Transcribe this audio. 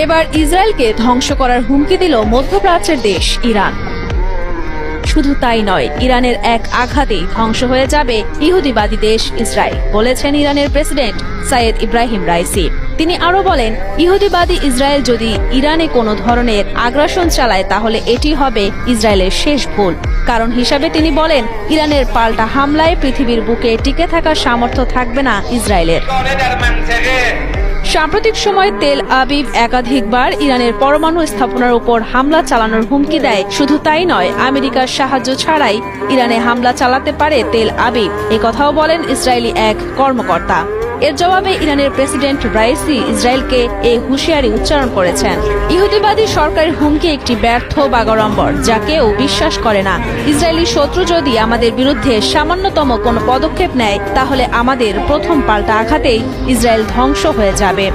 এবার ইসরায়েলকে ধ্বংস করার হুমকি দিল মধ্যপ্রাচ্যের দেশ ইরান। শুধু তাই নয়, ইরানের এক আঘাতেই ধ্বংস হয়ে যাবে ইহুদিবাদী দেশ ইসরায়েল, বলেছেন ইরানের প্রেসিডেন্ট সাইয়েদ ইব্রাহিম রাইসি। তিনি আরো বলেন, ইহুদিবাদী ইসরায়েল যদি ইরানে কোনো ধরনের আগ্রাসন চালায় তাহলে এটি হবে ইসরায়েলের শেষ ভুল। কারণ হিসাবে তিনি বলেন, ইরানের পাল্টা হামলায় পৃথিবীর বুকে টিকে থাকার সামর্থ্য থাকবে না ইসরায়েলের। সাম্প্রতিক সময়ে তেল আবিব একাধিকবার ইরানের পরমাণু স্থাপনার উপর হামলা চালানোর হুমকি দেয়। শুধু তাই নয়, আমেরিকার সাহায্য ছাড়াই ইরানে হামলা চালাতে পারে তেল আবিব, কথাও বলেন ইসরায়েলি এক কর্মকর্তা। এর জবাবে ইরানের প্রেসিডেন্ট রাইসি ইসরায়েলকে এই হুঁশিয়ারি উচ্চারণ করেছেন। ইহুদিবাদী সরকারের হুমকি একটি ব্যর্থ বাগাড়ম্বর, যা কেউ বিশ্বাস করে না। ইসরায়েলি শত্রু যদি আমাদের বিরুদ্ধে সামান্যতম কোনো পদক্ষেপ নেয় তাহলে আমাদের প্রথম পাল্টা আঘাতেই ইসরায়েল ধ্বংস হয়ে যাবে।